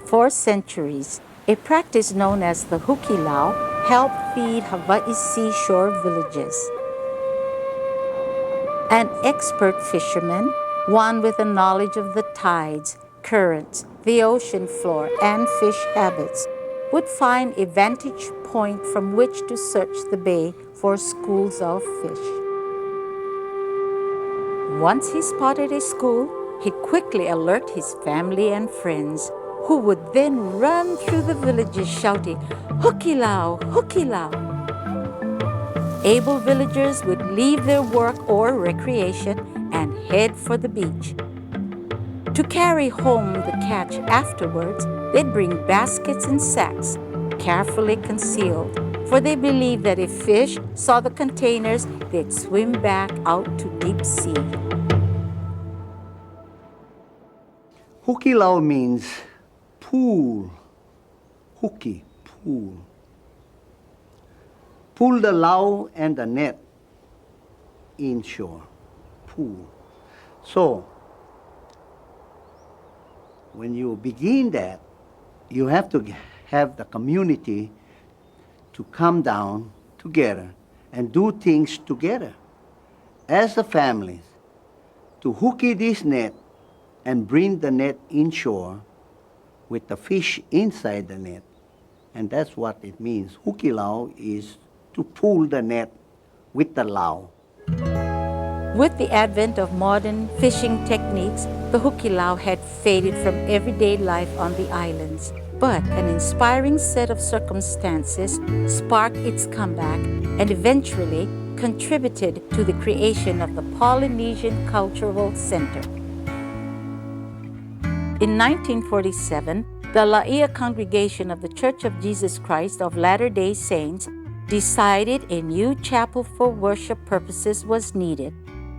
For centuries, a practice known as the Hukilau helped feed Hawaii's seashore villages. An expert fisherman, one with a knowledge of the tides, currents, the ocean floor, and fish habits, would find a vantage point from which to search the bay for schools of fish. Once he spotted a school, he'd quickly alert his family and friends, who would then run through the villages shouting, "Hukilau! Hukilau!" Able villagers would leave their work or recreation and head for the beach. To carry home the catch afterwards, they'd bring baskets and sacks, carefully concealed, for they believed that if fish saw the containers, they'd swim back out to deep sea. Hukilau means pool. Huki, pool. Pull the lau and the net inshore. Pool. So, when you begin that, you have to have the community to come down together and do things together as a family to hooky this net and bring the net inshore with the fish inside the net. And that's what it means. Hukilau is to pull the net with the lau. With the advent of modern fishing techniques, the Hukilau had faded from everyday life on the islands. But an inspiring set of circumstances sparked its comeback and eventually contributed to the creation of the Polynesian Cultural Center. In 1947, the Laie congregation of the Church of Jesus Christ of Latter-day Saints decided a new chapel for worship purposes was needed.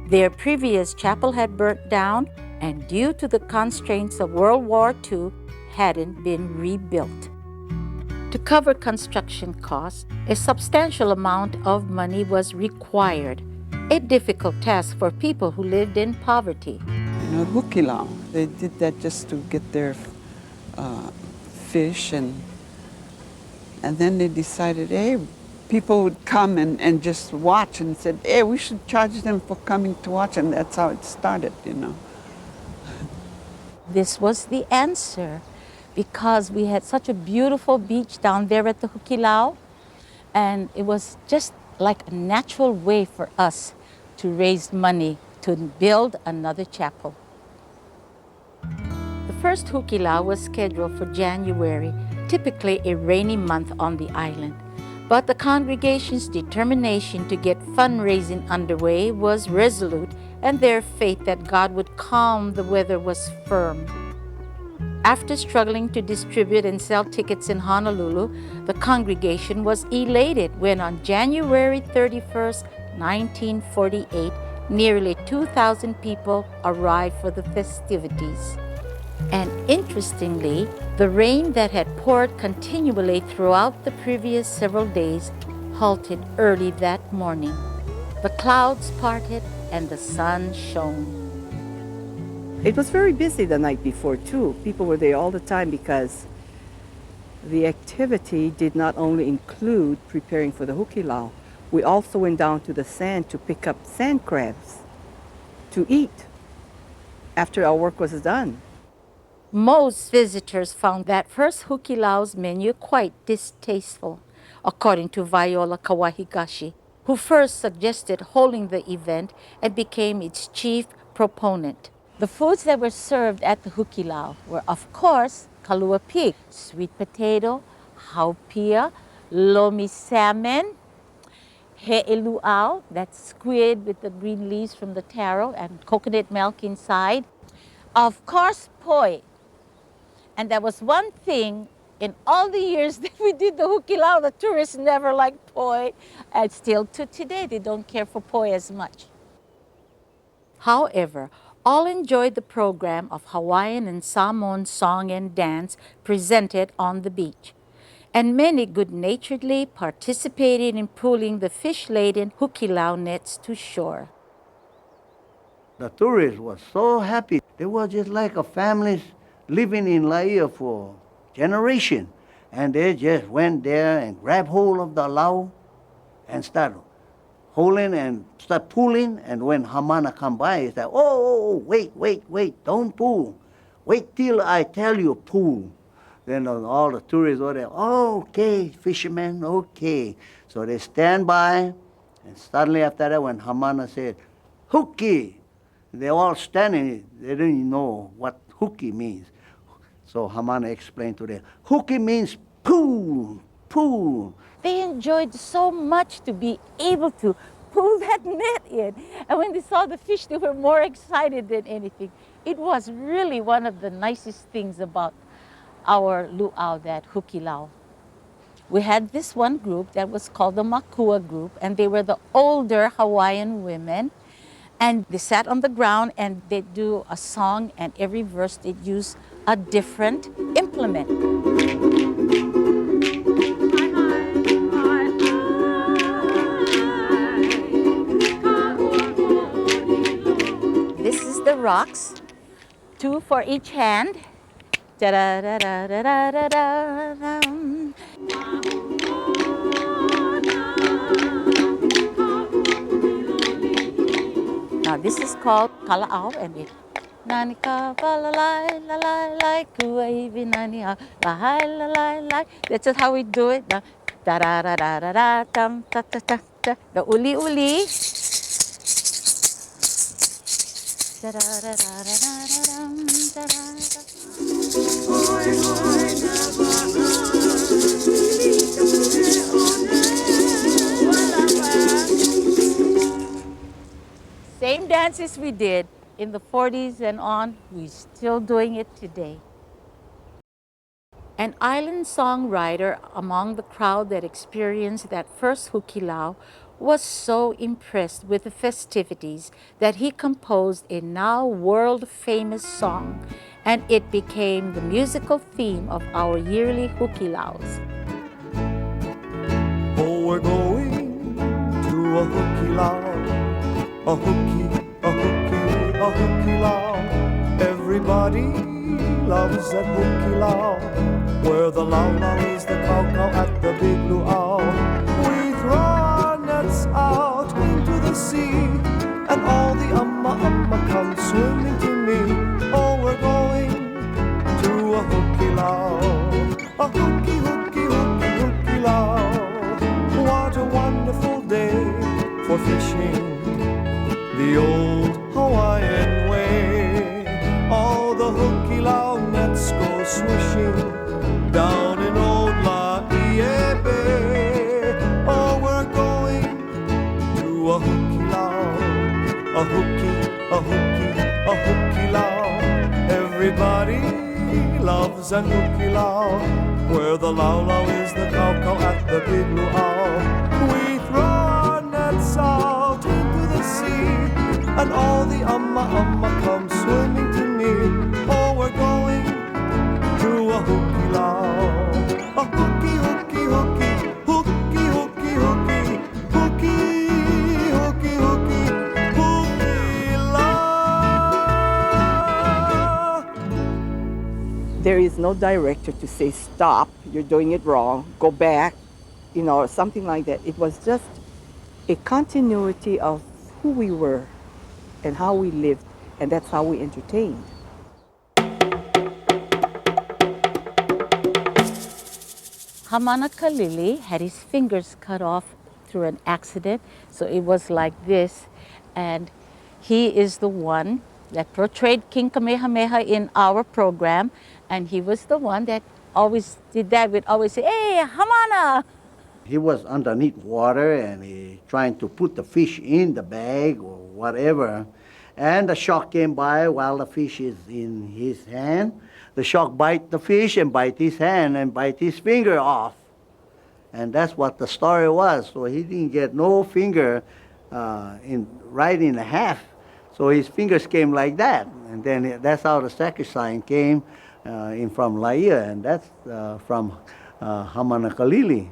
Their previous chapel had burnt down and due to the constraints of World War II, hadn't been rebuilt. To cover construction costs, a substantial amount of money was required, a difficult task for people who lived in poverty. You know, Hukilau, they did that just to get their fish, and then they decided, hey, people would come and just watch and said, hey, we should charge them for coming to watch, and that's how it started, you know. This was the answer, because we had such a beautiful beach down there at the Hukilau, and it was just like a natural way for us to raise money to build another chapel. The first Hukilau was scheduled for January, typically a rainy month on the island. But the congregation's determination to get fundraising underway was resolute, and their faith that God would calm the weather was firm. After struggling to distribute and sell tickets in Honolulu, the congregation was elated when on January 31st, 1948, nearly 2,000 people arrived for the festivities. And interestingly, the rain that had poured continually throughout the previous several days halted early that morning. The clouds parted and the sun shone. It was very busy the night before too. People were there all the time because the activity did not only include preparing for the Hukilau. We also went down to the sand to pick up sand crabs to eat after our work was done. Most visitors found that first Hukilau's menu quite distasteful, according to Viola Kawahigashi, who first suggested holding the event and became its chief proponent. The foods that were served at the Hukilau were, of course, kalua pig, sweet potato, haupia, lomi salmon, he'eluau, that's squid with the green leaves from the taro and coconut milk inside. Of course, poi. And that was one thing in all the years that we did the Hukilau, the tourists never liked poi. And still to today, they don't care for poi as much. However, all enjoyed the program of Hawaiian and Samoan song and dance presented on the beach. And many good-naturedly participated in pulling the fish-laden Hukilau nets to shore. The tourists were so happy. They were just like a family living in Laie for generation. And they just went there and grabbed hold of the lau and started holding and start pulling. And when Hamana come by, he said, wait, don't pull. Wait till I tell you pull. Then all the tourists were there, oh, okay, fishermen, okay. So they stand by, and suddenly after that, when Hamana said, hooky, they all standing, they didn't know what hooky means. So Hamana explained to them, hooky means pull, pull. They enjoyed so much to be able to pull that net in. And when they saw the fish, they were more excited than anything. It was really one of the nicest things about our luau, that Hukilau. We had this one group that was called the Makua group, and they were the older Hawaiian women. And they sat on the ground and they'd do a song, and every verse they'd use a different implement. This is the rocks, 2 for each hand. Da-da-da-da-da-da-da-da. Now this is called kala'au, and it nani ka valalai lalai lai kuaivi nani a lahai lalai lai. That's just how we do it. Da da da da da da tam ta ta ta ta. The uli uli. Da da da da da da dum da da da. Same dances we did in the 40s and on, we're still doing it today. An island songwriter among the crowd that experienced that first Hukilau was so impressed with the festivities that he composed a now world-famous song, and it became the musical theme of our yearly Hukilaus. Oh, we're going to a Hukilau, a Hukilau. Everybody loves that Hukilau, where the lau is the cow at the big luau. We throw our nets out into the sea, and all the amma come swimming to me. Oh, we're going to a Hukilau, a Hukilau. What a wonderful day for fishing, the old Hawaiian way. All the Hukilau nets go swishing down in old Laie Bay. Oh, we're going to a Hukilau, a Hukilau. Everybody loves an Hukilau, where the lau is the cow at the big luau. We throw our nets out into the sea, and all the amma come swimming to me. Oh, we're going to a Hukilau, a Hukilau. There is no director to say, stop, you're doing it wrong, go back, or something like that. It was just a continuity of who we were and how we lived, and that's how we entertained. Hamana Kalili had his fingers cut off through an accident, so it was like this, and he is the one that portrayed King Kamehameha in our program, and he was the one that always did that. We'd always say, hey, Hamana! He was underneath water and he trying to put the fish in the bag or whatever. And the shark came by while the fish is in his hand. The shark bite the fish and bite his hand and bite his finger off. And that's what the story was. So he didn't get no finger right in half. So his fingers came like that. And then that's how the second sign came in from Laie, and that's from Hamana Kalili.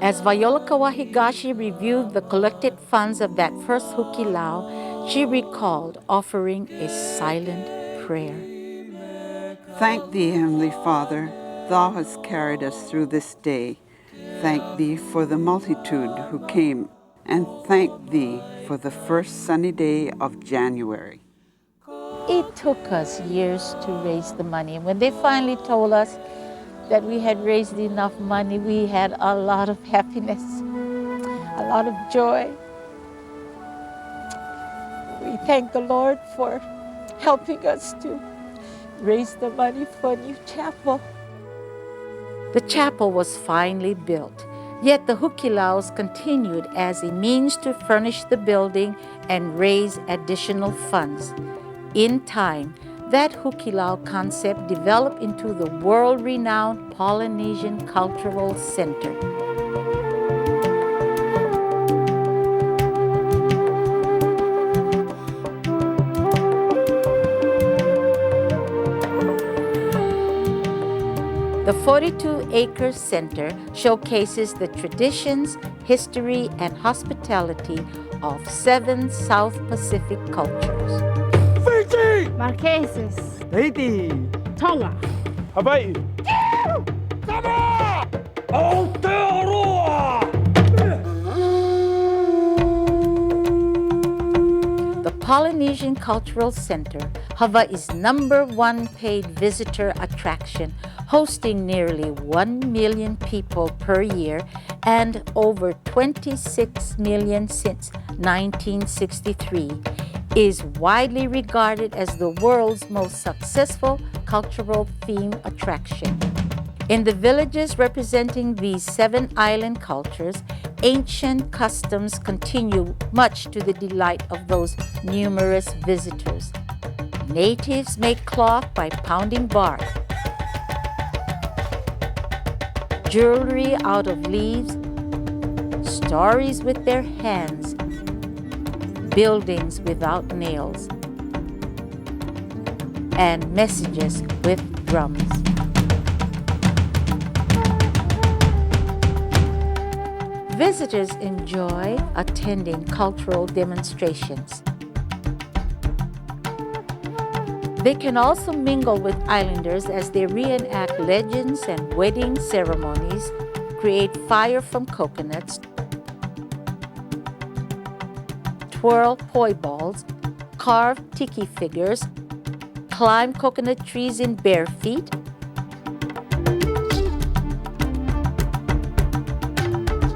As Viola Kawahigashi reviewed the collected funds of that first Hukilau, she recalled offering a silent prayer. Thank thee, Heavenly Father, thou hast carried us through this day. Thank thee for the multitude who came, and thank thee for the first sunny day of January. It took us years to raise the money. And when they finally told us that we had raised enough money, we had a lot of happiness, a lot of joy. We thank the Lord for helping us to raise the money for a new chapel. The chapel was finally built, yet the Hukilaus continued as a means to furnish the building and raise additional funds. In time, that Hukilau concept developed into the world-renowned Polynesian Cultural Center. The 42-acre center showcases the traditions, history, and hospitality of 7 South Pacific cultures. Fiji! Marquesas, Tahiti! Tonga, Hawaii! Samoa! Aotearoa! The Polynesian Cultural Center, Hawaii's #1 paid visitor attraction, hosting nearly 1 million people per year and over 26 million since 1963, is widely regarded as the world's most successful cultural theme attraction. In the villages representing these 7 island cultures, ancient customs continue much to the delight of those numerous visitors. Natives make cloth by pounding bark, jewelry out of leaves, stories with their hands, buildings without nails, and messages with drums. Visitors enjoy attending cultural demonstrations. They can also mingle with islanders as they reenact legends and wedding ceremonies, create fire from coconuts, twirl poi balls, carve tiki figures, climb coconut trees in bare feet,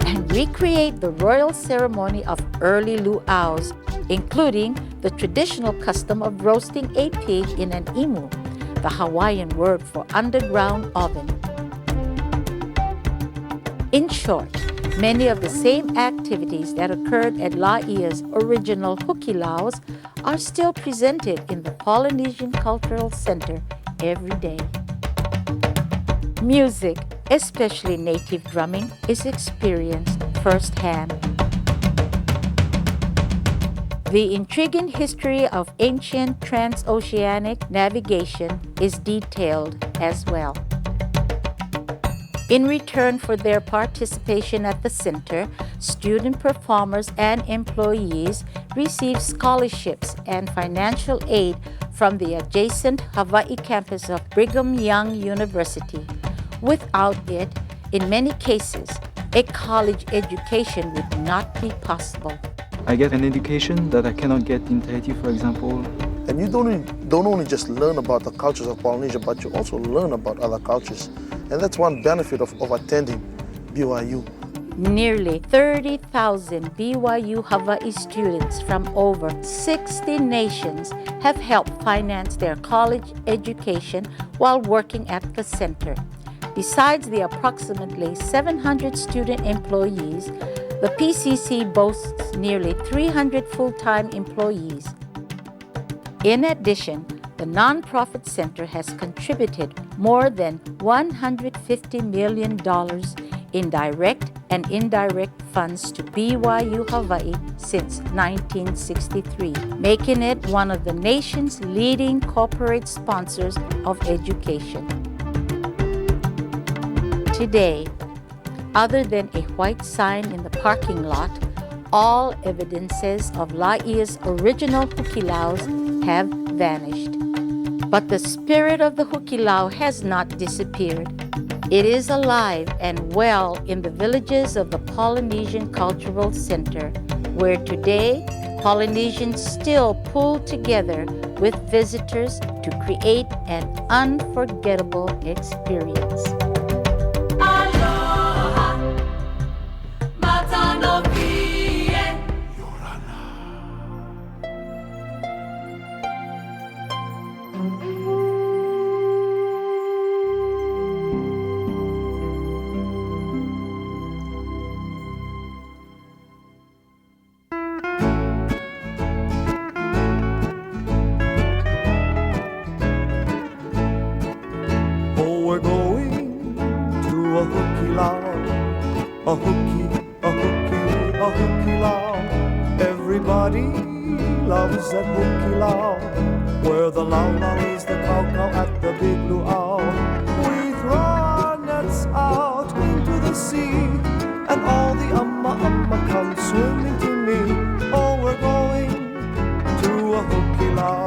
and recreate the royal ceremony of early luau's, including the traditional custom of roasting a pig in an imu, the Hawaiian word for underground oven. In short, many of the same activities that occurred at Laie's original Hukilaus are still presented in the Polynesian Cultural Center every day. Music, especially native drumming, is experienced firsthand. The intriguing history of ancient transoceanic navigation is detailed as well. In return for their participation at the center, student performers and employees receive scholarships and financial aid from the adjacent Hawaii campus of Brigham Young University. Without it, in many cases, a college education would not be possible. I get an education that I cannot get in Tahiti, for example. And you don't only just learn about the cultures of Polynesia, but you also learn about other cultures. And that's one benefit of attending BYU. Nearly 30,000 BYU Hawaii students from over 60 nations have helped finance their college education while working at the center. Besides the approximately 700 student employees, the PCC boasts nearly 300 full-time employees. In addition, the nonprofit center has contributed more than $150 million in direct and indirect funds to BYU Hawaii since 1963, making it one of the nation's leading corporate sponsors of education. Today, other than a white sign in the parking lot, all evidences of Laie's original Hukilaus have vanished. But the spirit of the Hukilau has not disappeared. It is alive and well in the villages of the Polynesian Cultural Center, where today Polynesians still pull together with visitors to create an unforgettable experience. Oh, we're going to a Hukilau, a Hukilau. Everybody loves that Hukilau, where the laulau is the cow at the big luau. We throw our nets out into the sea, and all the amma come swimming to me. Oh, we're going to a Hukilau,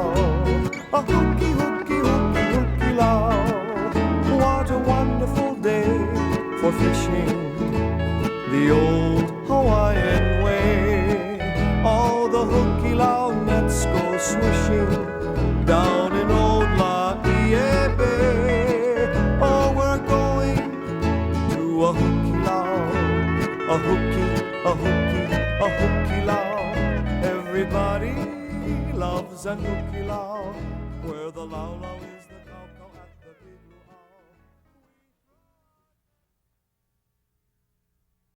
a Hukilau. What a wonderful day for fishing, the old Hawaiian way. All the Hukilau nets go swishing down in old Laie Bay. Oh, we're going to a Hukilau, a Hukilau. Everybody loves a Hukilau, where the laulau is.